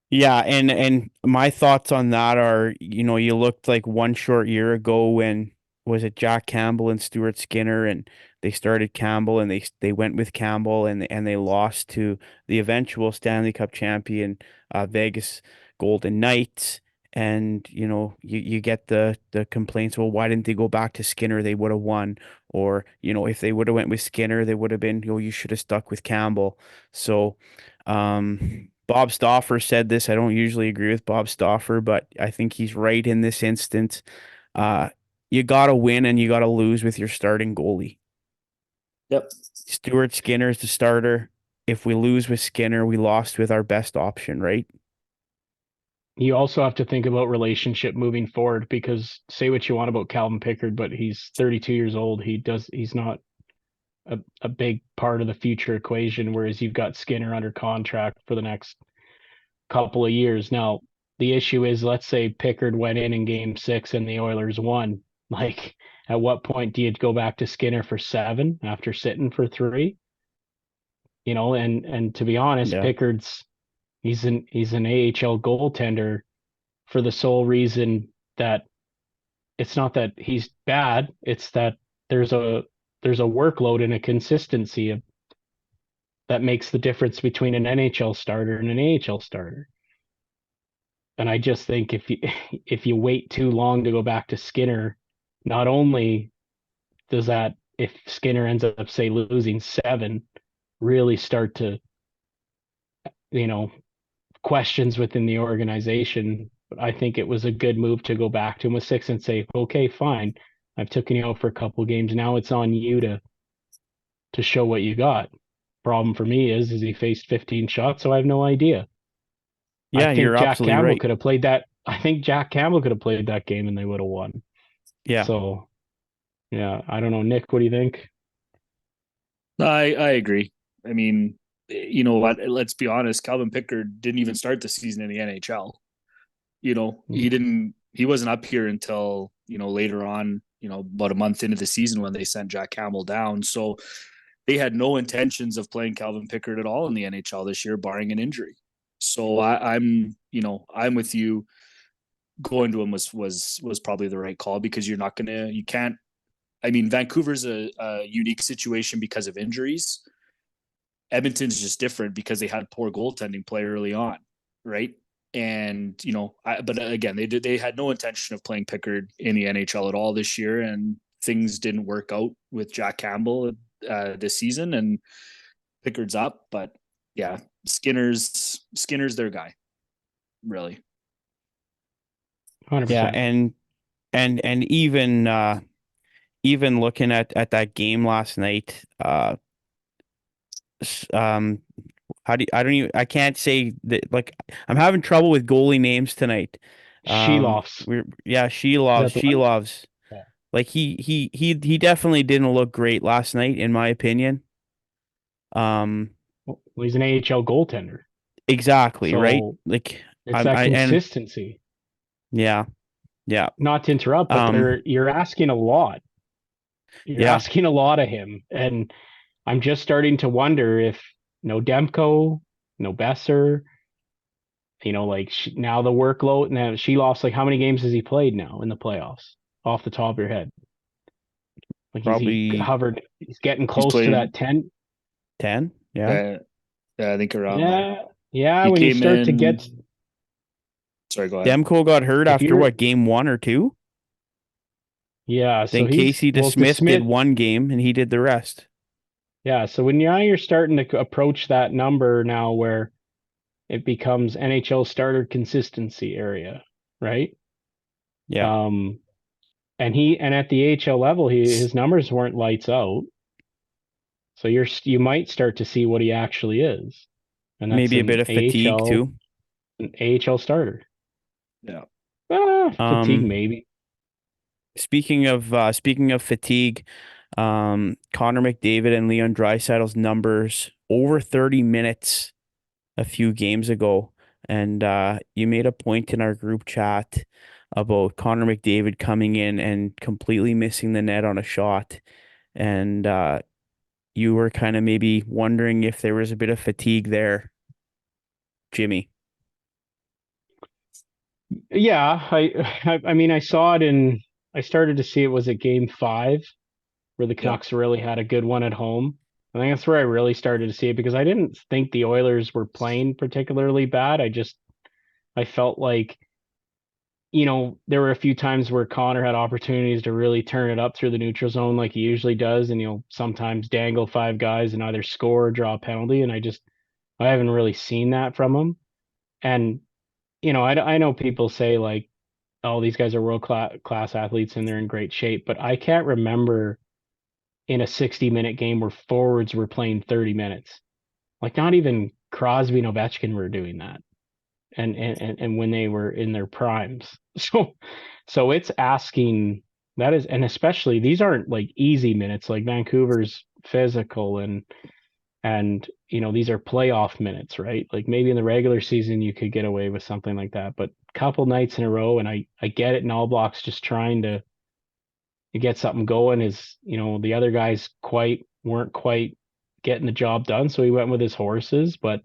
Yeah, and my thoughts on that are, you looked like one short year ago when was it Jack Campbell and Stuart Skinner, and they started Campbell and they went with Campbell and they lost to the eventual Stanley Cup champion Vegas Golden Knights. And you get the complaints, well, why didn't they go back to Skinner? They would have won. Or if they would have went with Skinner, they would have been, you should have stuck with Campbell. So Bob Stauffer said this. I don't usually agree with Bob Stauffer, but I think he's right in this instance. You got to win and you got to lose with your starting goalie. Yep. Stuart Skinner is the starter. If we lose with Skinner, we lost with our best option, right? You also have to think about relationship moving forward, because say what you want about Calvin Pickard, but he's 32 years old. He's not a big part of the future equation, whereas you've got Skinner under contract for the next couple of years. Now, the issue is, let's say Pickard went in game 6 and the Oilers won. Like, at what point do you go back to Skinner for 7 after sitting for 3? And to be honest, Yeah. Pickard's he's an AHL goaltender for the sole reason that it's not that he's bad. It's that there's a workload and a consistency that makes the difference between an NHL starter and an AHL starter. And I just think if you wait too long to go back to Skinner, not only does that, if Skinner ends up say losing 7, really start to, you know, questions within the organization. But I think it was a good move to go back to him with 6 and say, okay, fine, I've taken you out for a couple of games. Now it's on you to show what you got. Problem for me is he faced 15 shots, so I have no idea. I Yeah, think you're Jack absolutely Campbell right. could have played that. I think Jack Campbell could have played that game and they would have won. Yeah. So, yeah, I don't know. Nick, what do you think? I agree. I mean, you know what? Let's be honest. Calvin Pickard didn't even start the season in the NHL. You know, he didn't. He wasn't up here until later on. About a month into the season when they sent Jack Campbell down. So they had no intentions of playing Calvin Pickard at all in the NHL this year, barring an injury. So I'm with you. Going to him was probably the right call because you can't. I mean, Vancouver's a unique situation because of injuries. Edmonton's just different because they had poor goaltending play early on, right? And but again, they had no intention of playing Pickard in the NHL at all this year, and things didn't work out with Jack Campbell this season, and Pickard's up. But yeah, Skinner's their guy, really. 100%. Yeah, and even looking at that game last night, I can't say that, like, I'm having trouble with goalie names tonight. Sheloffs. She Is that loves, the one? Yeah. like he definitely didn't look great last night, in my opinion. Well, he's an AHL goaltender. Exactly, right? So Like it's that and consistency. yeah, yeah. Not to interrupt, but you're asking a lot. You're Yeah, asking a lot of him. And I'm just starting to wonder if no Demko, no Besser, like now the workload. Now she lost, like, how many games has he played now in the playoffs off the top of your head? Like, probably he's getting He's close to played. that 10. 10. Yeah, Yeah, I think around there. Yeah. Yeah. He When you came start to in. get, Sorry, go ahead. Demko got hurt if after you're, what, game 1 or 2? yeah. So Then Casey DeSmith did DeSmith, one game and he did the rest. yeah. So when you're starting to approach that number now where it becomes NHL starter consistency area, right? Yeah, And at the AHL level, his numbers weren't lights out. So you might start to see what he actually is, and that's maybe a bit of fatigue too. an AHL starter. Yeah. Fatigue maybe. Speaking of fatigue, Connor McDavid and Leon Draisaitl's numbers over 30 minutes a few games ago, and you made a point in our group chat about Connor McDavid coming in and completely missing the net on a shot, and you were kind of maybe wondering if there was a bit of fatigue there, Jimmy. Yeah, I mean, I saw it I started to see it was at game 5 where the Canucks really had a good one at home. I think that's where I really started to see it because I didn't think the Oilers were playing particularly bad. I felt like, there were a few times where Connor had opportunities to really turn it up through the neutral zone like he usually does, and sometimes dangle 5 guys and either score or draw a penalty. And I haven't really seen that from him. And I know people say, like, oh, these guys are world class athletes and they're in great shape, but I can't remember in a 60-minute game where forwards were playing 30 minutes. Like, not even Crosby and Ovechkin were doing that. And when they were in their primes. So it's asking, that is, and especially these aren't like easy minutes, like Vancouver's physical and these are playoff minutes, right? Like maybe in the regular season you could get away with something like that, but couple nights in a row, and I get it, Knoblauch's just trying to get something going, is the other guys weren't quite getting the job done, so he went with his horses. But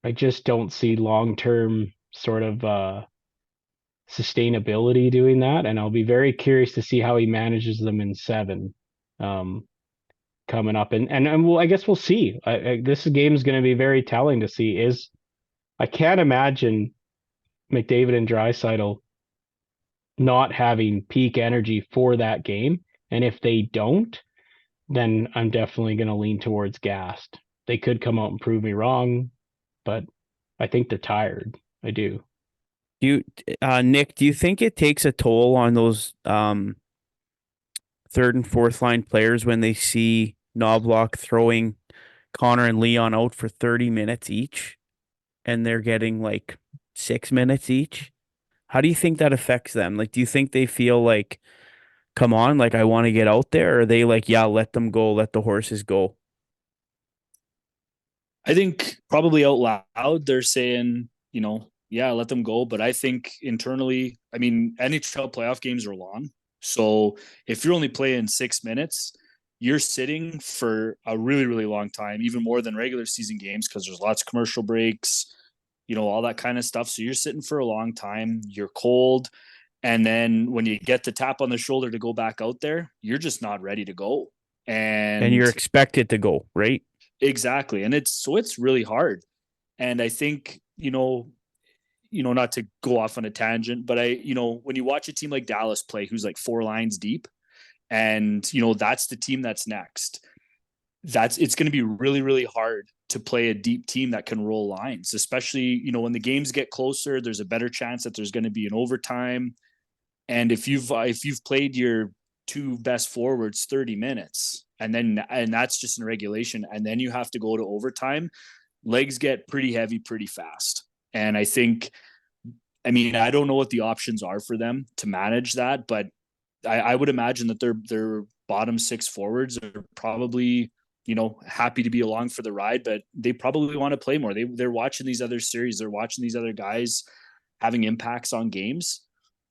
I just don't see long-term sort of sustainability doing that, and I'll be very curious to see how he manages them in 7 coming up. And I guess we'll see. This game is going to be very telling to see. I can't imagine McDavid and Draisaitl not having peak energy for that game, and if they don't, then I'm definitely going to lean towards gassed. They could come out and prove me wrong, but I think they're tired. I do. Nick, do you think it takes a toll on those third and fourth line players when they see Knobloch throwing Connor and Leon out for 30 minutes each and they're getting like 6 minutes each? How do you think that affects them? Like, do you think they feel like, come on, like I want to get out there? Or are they like, yeah, let them go, let the horses go? I think probably out loud they're saying, yeah, let them go. But I think internally, I mean, NHL playoff games are long. So if you're only playing 6 minutes, you're sitting for a really, really long time, even more than regular season games, because there's lots of commercial breaks, all that kind of stuff. So you're sitting for a long time, you're cold. And then when you get the tap on the shoulder to go back out there, you're just not ready to go. And you're expected to go, right? Exactly. And it's really hard. And I think, not to go off on a tangent, but when you watch a team like Dallas play, who's like 4 lines deep, and, that's the team that's next, it's going to be really, really hard to play a deep team that can roll lines, especially, when the games get closer, there's a better chance that there's going to be an overtime. And if you've played your 2 best forwards 30 minutes, and that's just in regulation, and then you have to go to overtime, legs get pretty heavy pretty fast. And I don't know what the options are for them to manage that, but I would imagine that their bottom 6 forwards are probably, happy to be along for the ride, but they probably want to play more. They're watching these other series. They're watching these other guys having impacts on games,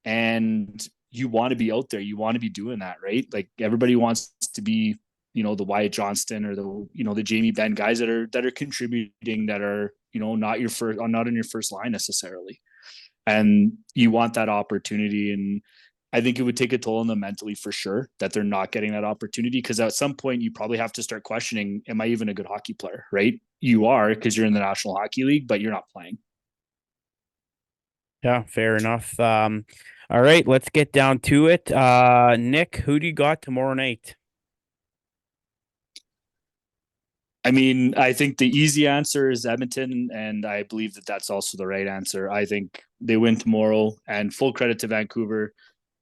and you want to be out there. You want to be doing that, right? Like everybody wants to be, the Wyatt Johnston or the Jamie Benn guys that are contributing, that are, not in your first line necessarily. And you want that opportunity. And I think it would take a toll on them mentally for sure that they're not getting that opportunity, because at some point you probably have to start questioning, am I even a good hockey player, right? You are, because you're in the National Hockey League, but you're not playing. Yeah, fair enough. All right, let's get down to it. Nick, who do you got tomorrow night? I mean, I think the easy answer is Edmonton, and I believe that that's also the right answer. I think they win tomorrow, and full credit to Vancouver.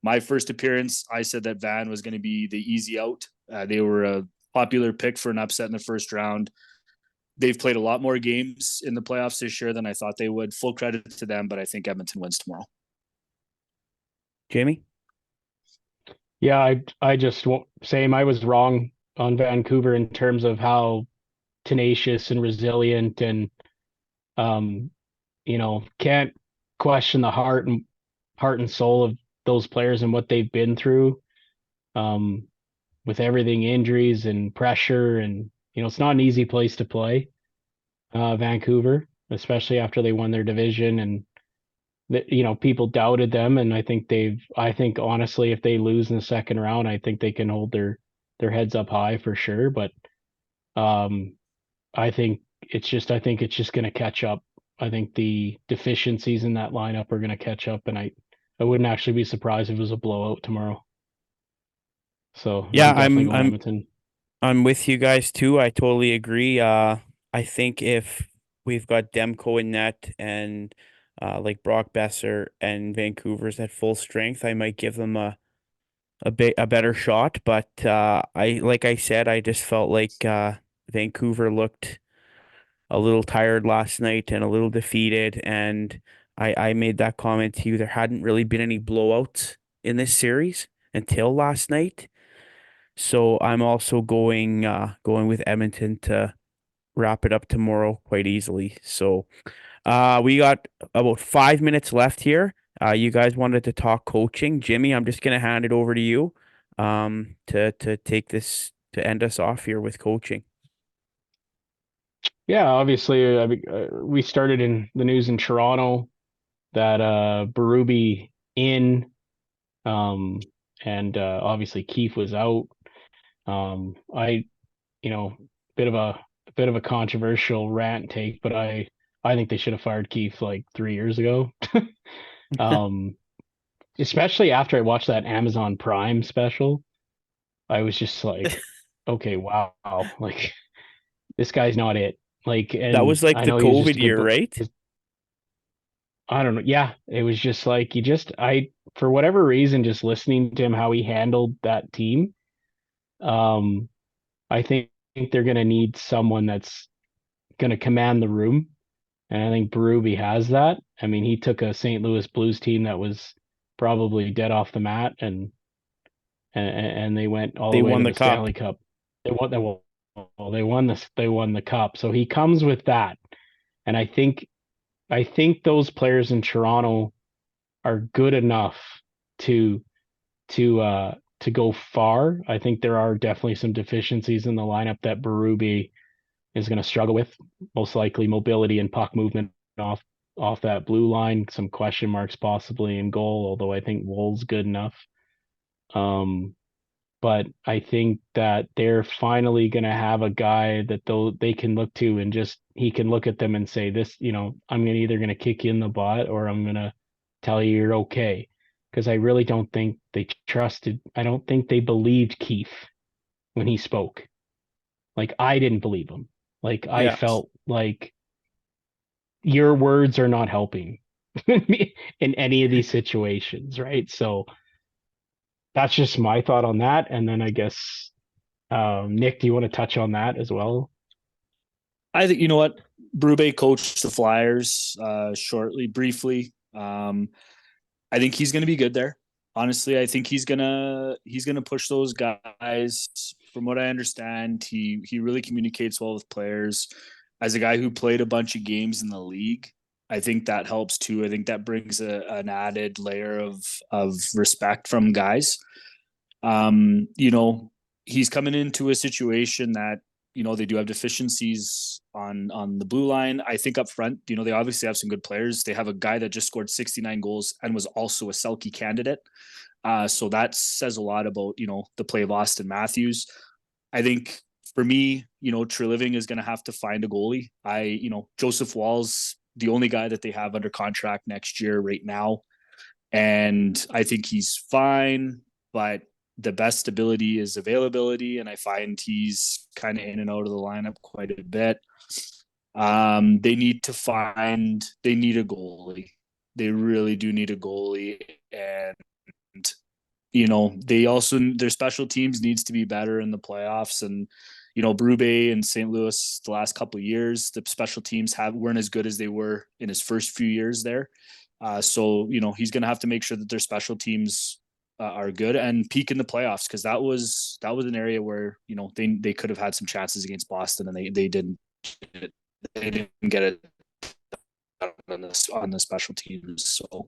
My first appearance, I said that Van was going to be the easy out. They were a popular pick for an upset in the first round. They've played a lot more games in the playoffs this year than I thought they would. Full credit to them, but I think Edmonton wins tomorrow. Jamie? Yeah, I just won't same. I was wrong on Vancouver in terms of how tenacious and resilient, and can't question the heart and soul of those players and what they've been through, with everything, injuries and pressure, and it's not an easy place to play, Vancouver, especially after they won their division, and people doubted them, and I think honestly, if they lose in the second round, I think they can hold their heads up high for sure. But I think it's just going to catch up. I think the deficiencies in that lineup are going to catch up, and I wouldn't actually be surprised if it was a blowout tomorrow. So Yeah, Edmonton. I'm with you guys too. I totally agree. I think if we've got Demko in net and like Brock Besser and Vancouver's at full strength, I might give them a better shot. But like I said, I just felt like Vancouver looked a little tired last night and a little defeated. And I made that comment to you. There hadn't really been any blowouts in this series until last night. So I'm also going with Edmonton to wrap it up tomorrow quite easily. So we got about 5 minutes left here. You guys wanted to talk coaching. Jimmy, I'm just gonna hand it over to you to take this to end us off here with coaching. Yeah, obviously, we started in the news in Toronto that Berube in, and obviously Keefe was out. I, you know, bit of a controversial rant take, but I think they should have fired Keefe like 3 years ago. Um, Especially after I watched that Amazon Prime special, I was just like, okay, wow, like this guy's not it. Like, That and was like I the know he was just COVID a good year, player. right? I don't know. Yeah, it was just like for whatever reason, just listening to him how he handled that team. Um, I think they're gonna need someone that's gonna command the room, and I think Berube has that. I mean, he took a St. Louis Blues team that was probably dead off the mat, and they went all They the way won to the the cup. Stanley Cup. They won the cup. So he comes with that, and I think those players in Toronto are good enough to to go far. I think there are definitely some deficiencies in the lineup that Berube is going to struggle with. Most likely mobility and puck movement off that blue line. Some question marks possibly in goal, although I think Wool's good enough. Um, but I think that they're finally going to have a guy that they can look to and just he can look at them and say, this, I'm gonna either going to kick you in the butt or I'm going to tell you you're okay. Because I really don't think I don't think they believed Keefe when he spoke. Like, I didn't believe him. Like, I Yeah. felt like your words are not helping in any of these situations, right? So that's just my thought on that. And then I guess, Nick, do you want to touch on that as well? I think you know what Berube coached the Flyers briefly. I think he's going to be good there. Honestly, I think he's gonna push those guys. From what I understand, he really communicates well with players. As a guy who played a bunch of games in the league, I think that helps too. I think that brings an added layer of respect from guys. You know, he's coming into a situation that they do have deficiencies on the blue line. I think up front, they obviously have some good players. They have a guy that just scored 69 goals and was also a Selke candidate. So that says a lot about the play of Austin Matthews. I think for me, Treliving is going to have to find a goalie. Joseph Wall's the only guy that they have under contract next year right now, and I think he's fine, but the best stability is availability, and I find he's kind of in and out of the lineup quite a bit. They need a goalie. They really do need a goalie, and they also their special teams needs to be better in the playoffs. And Berube in St. Louis the last couple of years, the special teams weren't as good as they were in his first few years there. So he's going to have to make sure that their special teams are good and peak in the playoffs, because that was an area where they could have had some chances against Boston, and they didn't get it on the special teams. So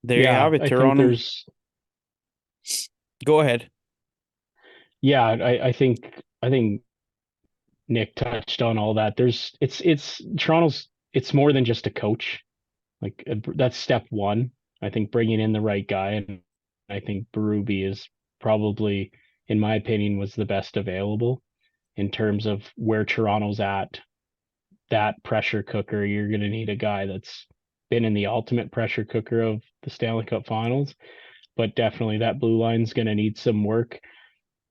There you Yeah, have it, I think Toronto. Go ahead. yeah, I think Nick touched on all that. It's Toronto's, it's more than just a coach. Like, that's step one. I think bringing in the right guy, and I think Berube is probably, in my opinion, was the best available in terms of where Toronto's at. That pressure cooker, you're going to need a guy that's been in the ultimate pressure cooker of the Stanley Cup Finals, but definitely that blue line's going to need some work.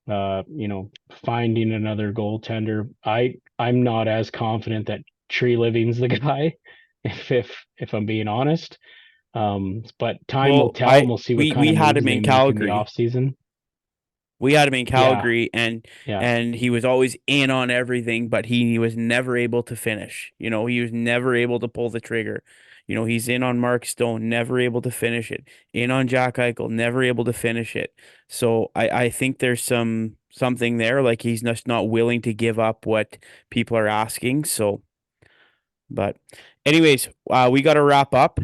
Finding another goaltender. I'm not as confident that Treliving's the guy, if I'm being honest. But time will Well, tell, and we'll see what kind we of had moves him they in make in the Calgary. off season. We had him in Yeah, Calgary, and yeah, he was always in on everything, but he was never able to finish. He was never able to pull the trigger. He's in on Mark Stone, never able to finish it. In on Jack Eichel, never able to finish it. So I think there's something there, like he's just not willing to give up what people are asking. So, but anyways, we got to wrap up.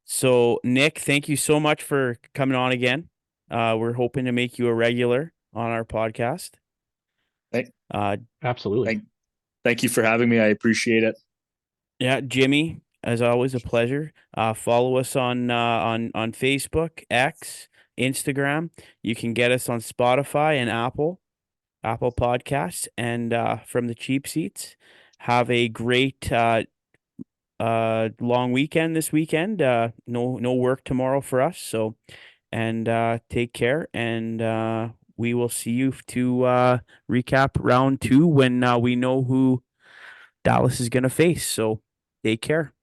So Nick, thank you so much for coming on again. We're hoping to make you a regular on our podcast. thank, Uh, absolutely. thank, thank you for having me. I appreciate it. yeah, Jimmy, as always, a pleasure. Follow us on Facebook, X, Instagram. You can get us on Spotify and Apple Podcasts, and from the cheap seats. Have a great long weekend this weekend. No work tomorrow for us. So, and take care, and we will see you to recap round 2 when we know who Dallas is going to face. So take care.